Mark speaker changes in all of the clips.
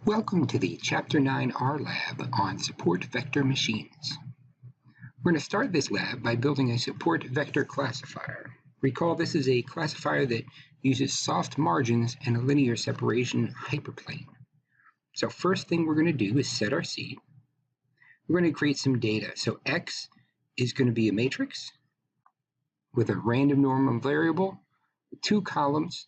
Speaker 1: Welcome to the Chapter 9 R Lab on support vector machines. We're going to start this lab by building a support vector classifier. Recall this is a classifier that uses soft margins and a linear separation hyperplane. So first thing we're going to do is set our seed. We're going to create some data. So X is going to be a matrix with a random normal variable, two columns.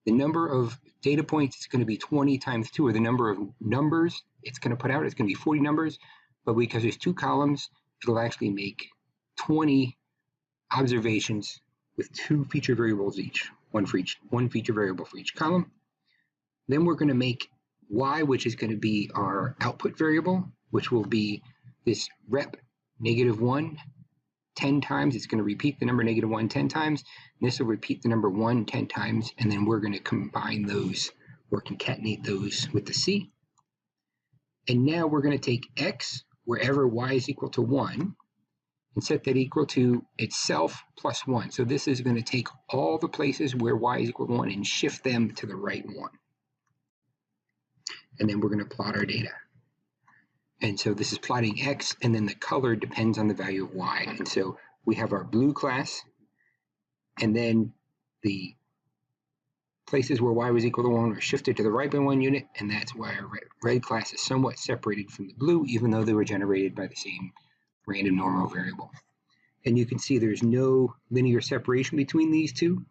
Speaker 1: The number of data points is going to be 20 times 2, or the number of numbers it's going to put out is going to be 40 numbers, but because there's two columns, it'll actually make 20 observations with two feature variables each, one feature variable for each column. Then we're going to make Y, which is going to be our output variable, which will be this rep -1 10 times. It's going to repeat the number -1 10 times. And this will repeat the number 1 10 times, and then we're going to combine those or concatenate those with the C. And now we're going to take X wherever Y is equal to 1 and set that equal to itself plus 1. So this is going to take all the places where Y is equal to 1 and shift them to the right one. And then we're going to plot our data. And so this is plotting X, and then the color depends on the value of Y. And so we have our blue class, and then the places where Y was equal to 1 are shifted to the right by 1 unit, and that's why our red class is somewhat separated from the blue, even though they were generated by the same random normal variable. And you can see there's no linear separation between these two.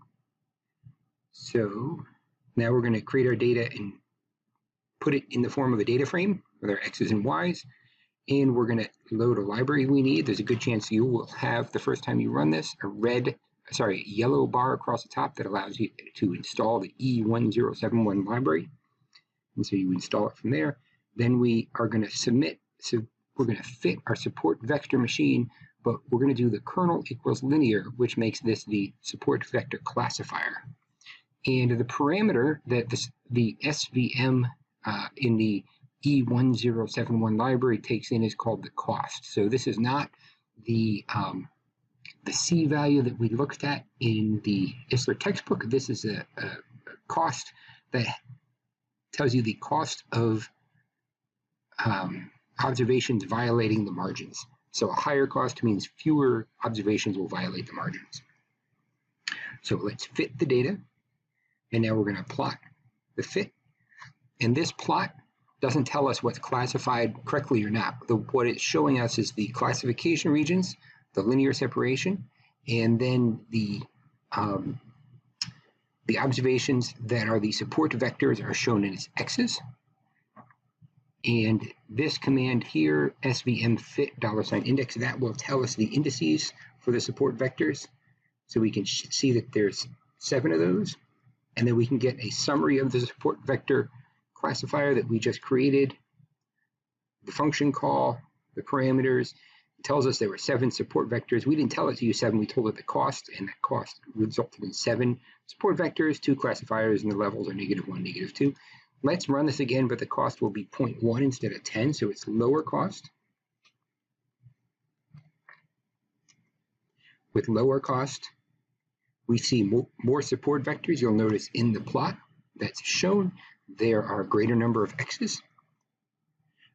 Speaker 1: So now we're going to create our data and put it in the form of a data frame with our X's and Y's, and we're going to load a library we need. There's a good chance you will have, the first time you run this, a yellow bar across the top that allows you to install the E1071 library. And so you install it from there. Then we are going to submit, so we're going to fit our support vector machine, but we're going to do the kernel equals linear, which makes this the support vector classifier. And the parameter that the SVM in the E1071 library takes in is called the cost. So this is not the C value that we looked at in the ISLR textbook. This is a cost that tells you the cost of observations violating the margins. So a higher cost means fewer observations will violate the margins. So let's fit the data, and now we're going to plot the fit. And this plot doesn't tell us what's classified correctly or not. What it's showing us is the classification regions, the linear separation, and then the observations that are the support vectors are shown in its X's. And this command here, svm fit $index, that will tell us the indices for the support vectors. So we can see that there's 7 of those. And then we can get a summary of the support vector classifier that we just created, the function call, the parameters. It tells us there were 7 support vectors. We didn't tell it to use 7, we told it the cost, and that cost resulted in 7 support vectors, 2 classifiers, and the levels are -1, -2. Let's run this again, but the cost will be 0.1 instead of 10, so it's lower cost. With lower cost, we see more support vectors. You'll notice in the plot that's shown, there are a greater number of X's.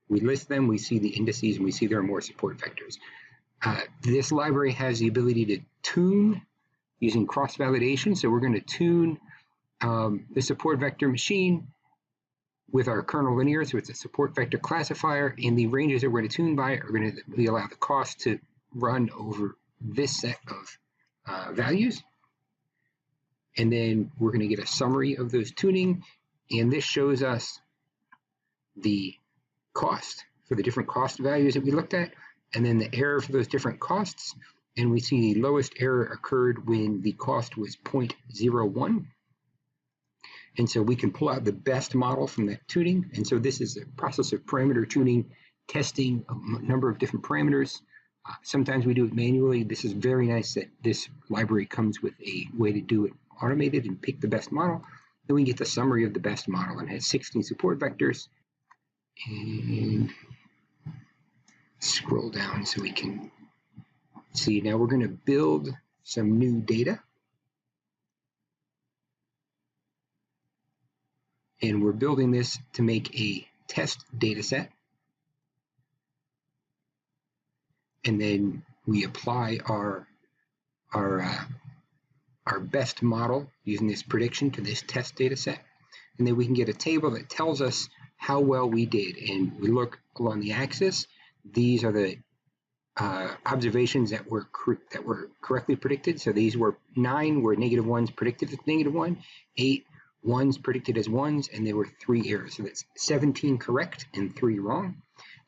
Speaker 1: We list them, we see the indices, and we see there are more support vectors. This library has the ability to tune using cross-validation. So we're going to tune the support vector machine with our kernel linear. So it's a support vector classifier, and the ranges that we're going to tune by are going to allow the cost to run over this set of values. And then we're going to get a summary of those tuning. And this shows us the cost for the different cost values that we looked at, and then the error for those different costs. And we see the lowest error occurred when the cost was 0.01. And so we can pull out the best model from that tuning. And so this is a process of parameter tuning, testing a number of different parameters. Sometimes we do it manually. This is very nice that this library comes with a way to do it automated and pick the best model. Then we get the summary of the best model, and it has 16 support vectors. And scroll down so we can see. Now we're going to build some new data. And we're building this to make a test data set. And then we apply our best model using this prediction to this test data set. And then we can get a table that tells us how well we did. And we look along the axis. These are the observations that were correctly predicted. So these were 9 were negative ones predicted as negative 1, 8 ones predicted as ones, and there were 3 errors. So that's 17 correct and 3 wrong.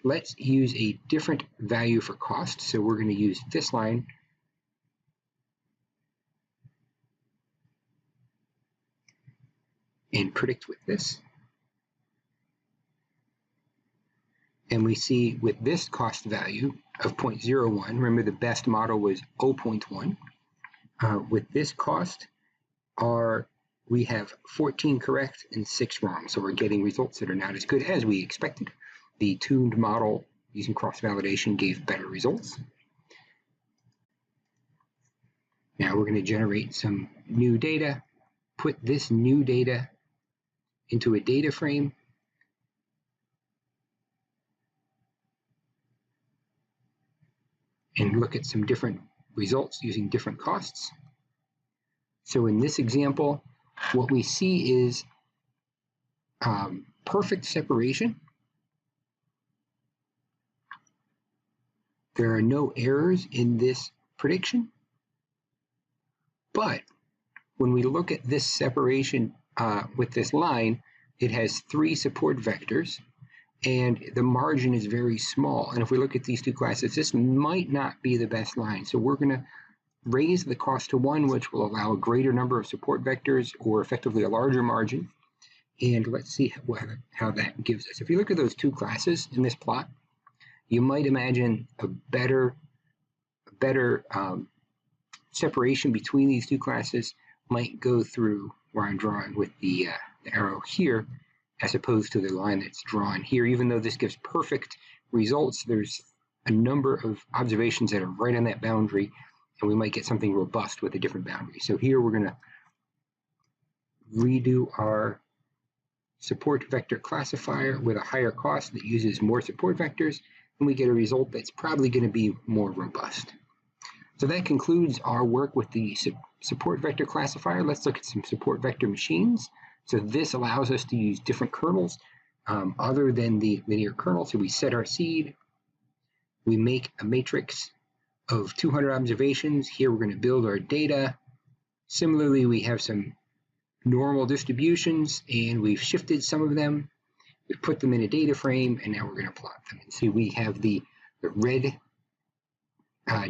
Speaker 1: Let's use a different value for cost. So we're going to use this line and predict with this. And we see with this cost value of 0.01, remember the best model was 0.1. With this cost, we have 14 correct and 6 wrong. So we're getting results that are not as good as we expected. The tuned model using cross-validation gave better results. Now we're going to generate some new data, put this new data into a data frame, and look at some different results using different costs. So in this example, what we see is perfect separation. There are no errors in this prediction. But when we look at this separation with this line, it has 3 support vectors, and the margin is very small. And if we look at these 2 classes, this might not be the best line. So we're going to raise the cost to 1, which will allow a greater number of support vectors, or effectively a larger margin. And let's see how that gives us. If you look at those 2 classes in this plot, you might imagine a better separation between these 2 classes might go through where I'm drawing with the arrow here, as opposed to the line that's drawn here. Even though this gives perfect results, there's a number of observations that are right on that boundary, and we might get something robust with a different boundary. So here we're going to redo our support vector classifier with a higher cost that uses more support vectors, and we get a result that's probably going to be more robust. So that concludes our work with the support vector classifier. Let's look at some support vector machines. So this allows us to use different kernels other than the linear kernel. So we set our seed, we make a matrix of 200 observations. Here we're going to build our data. Similarly, we have some normal distributions, and we've shifted some of them. We've put them in a data frame, and now we're going to plot them. And see, we have the red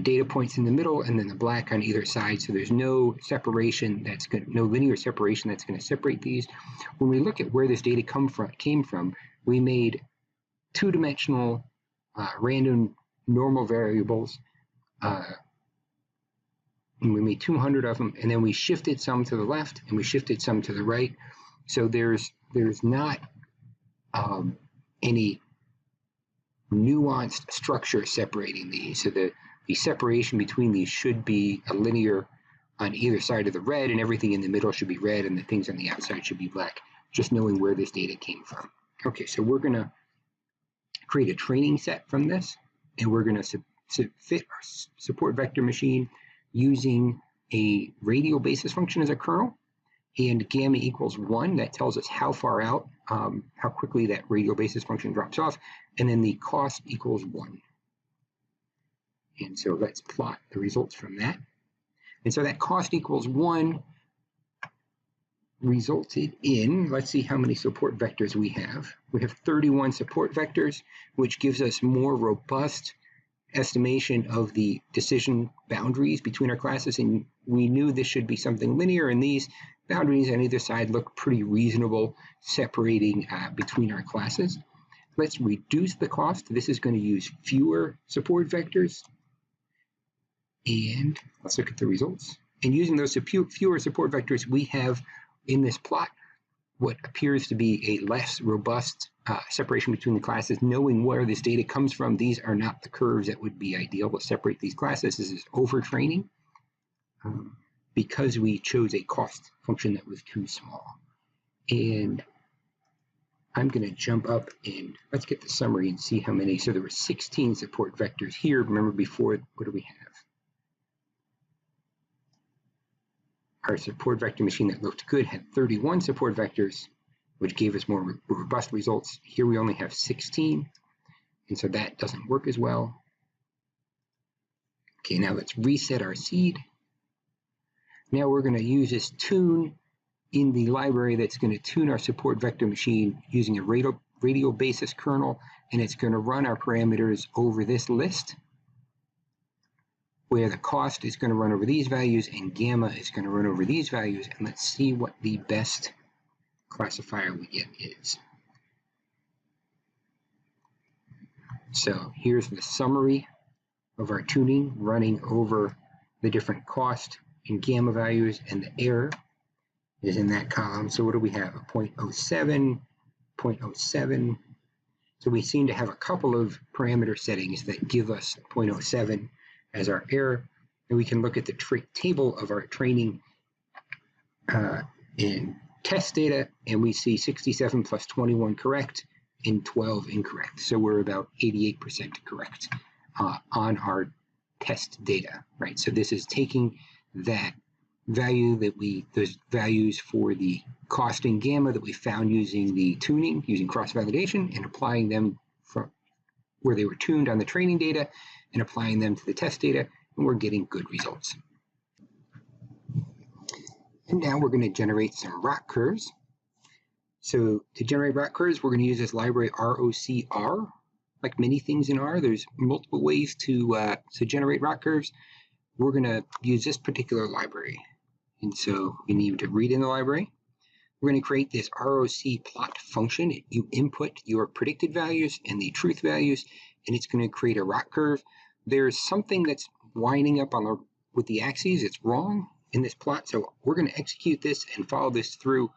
Speaker 1: data points in the middle, and then the black on either side. So there's no separation no linear separation that's going to separate these. When we look at where this data came from, we made 2-dimensional random normal variables, and we made 200 of them, and then we shifted some to the left and we shifted some to the right. So there's not any nuanced structure separating these. So the separation between these should be a linear on either side of the red, and everything in the middle should be red, and the things on the outside should be black, just knowing where this data came from. Okay, so we're going to create a training set from this, and we're going to fit our support vector machine using a radial basis function as a kernel, and gamma equals 1. That tells us how far out, how quickly that radial basis function drops off, and then the cost equals 1. And so let's plot the results from that. And so that cost equals 1 resulted in, let's see how many support vectors we have. We have 31 support vectors, which gives us more robust estimation of the decision boundaries between our classes. And we knew this should be something linear, and these boundaries on either side look pretty reasonable, separating between our classes. Let's reduce the cost. This is going to use fewer support vectors. And let's look at the results. And using those fewer support vectors, we have in this plot what appears to be a less robust separation between the classes. Knowing where this data comes from, these are not the curves that would be ideal to separate these classes. This is overtraining because we chose a cost function that was too small. And I'm going to jump up and let's get the summary and see how many. So there were 16 support vectors here. Remember before, what do we have? Our support vector machine that looked good had 31 support vectors, which gave us more robust results. Here we only have 16, and so that doesn't work as well. Okay, now let's reset our seed. Now we're going to use this tune in the library that's going to tune our support vector machine using a radial basis kernel, and it's going to run our parameters over this list, where the cost is going to run over these values and gamma is going to run over these values, and let's see what the best classifier we get is. So here's the summary of our tuning running over the different cost and gamma values, and the error is in that column. So what do we have? A 0.07, 0.07. So we seem to have a couple of parameter settings that give us 0.07 as our error. And we can look at the table of our training and test data, and we see 67 plus 21 correct and 12 incorrect. So we're about 88% correct on our test data, right? So this is taking that value that those values for the cost and gamma that we found using the tuning, using cross-validation, and applying them from where they were tuned on the training data and applying them to the test data, and we're getting good results. And now we're going to generate some ROC curves. So to generate ROC curves, we're going to use this library ROCR. Like many things in R, there's multiple ways to generate ROC curves. We're going to use this particular library. And so we need to read in the library. We're going to create this ROC plot function. You input your predicted values and the truth values, and it's going to create a ROC curve. There's something that's winding up with the axes. It's wrong in this plot. So we're going to execute this and follow this through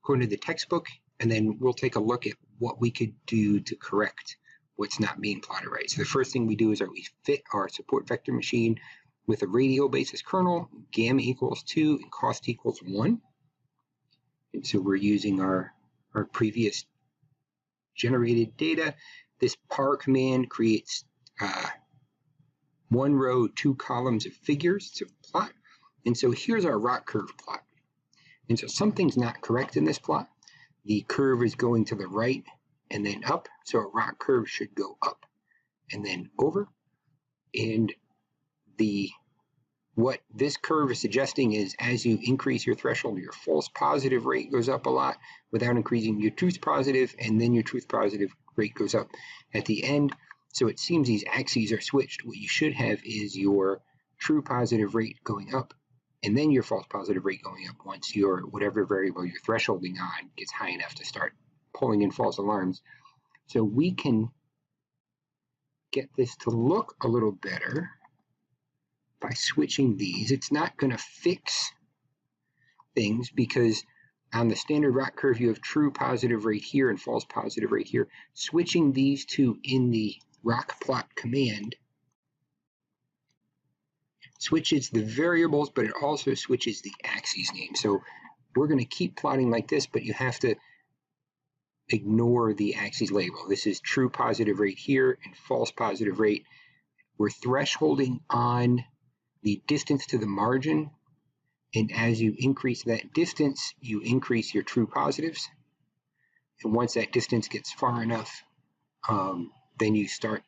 Speaker 1: according to the textbook, and then we'll take a look at what we could do to correct what's not being plotted right. So the first thing we do is we fit our support vector machine with a radial basis kernel, gamma equals 2 and cost equals 1. And so we're using our previous generated data. This par command creates 1 row, 2 columns of figures to plot. And so here's our ROC curve plot. And so something's not correct in this plot. The curve is going to the right and then up. So a ROC curve should go up and then over. And what this curve is suggesting is as you increase your threshold, your false positive rate goes up a lot without increasing your truth positive, and then your truth positive rate goes up at the end. So it seems these axes are switched. What you should have is your true positive rate going up, and then your false positive rate going up once your whatever variable you're thresholding on gets high enough to start pulling in false alarms. So we can get this to look a little better by switching these. It's not going to fix things because on the standard ROC curve you have true positive rate here and false positive rate here. Switching these two in the ROC plot command switches the variables, but it also switches the axes name. So we're going to keep plotting like this, but you have to ignore the axes label. This is true positive rate here and false positive rate. We're thresholding on the distance to the margin, and as you increase that distance, you increase your true positives. And once that distance gets far enough, then you start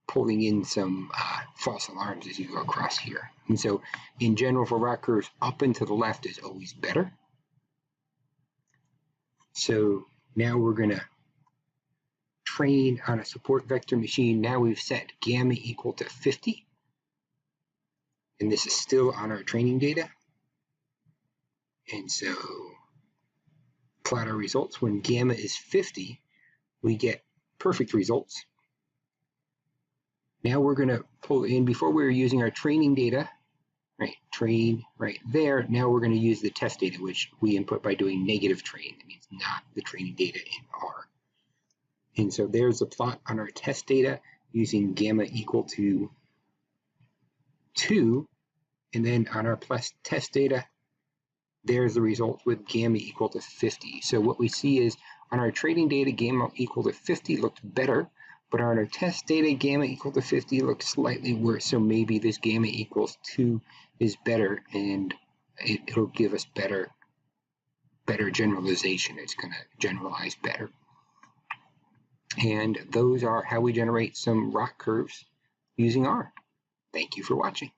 Speaker 1: pulling in some false alarms as you go across here. And so in general for ROC curves, up and to the left is always better. So now we're going to train on a support vector machine. Now we've set gamma equal to 50. And this is still on our training data. And so plot our results. When gamma is 50, we get perfect results. Now we're going to pull in, before we were using our training data, right, train right there. Now we're going to use the test data, which we input by doing negative train. That means not the training data in R. And so there's the plot on our test data using gamma equal to 2. And then on our test data, there's the result with gamma equal to 50. So what we see is On our training data, gamma equal to 50 looked better, but on our test data, gamma equal to 50 looked slightly worse. So maybe this gamma equals 2 is better, and it'll give us better generalization. It's going to generalize better. And those are how we generate some ROC curves using R. Thank you for watching.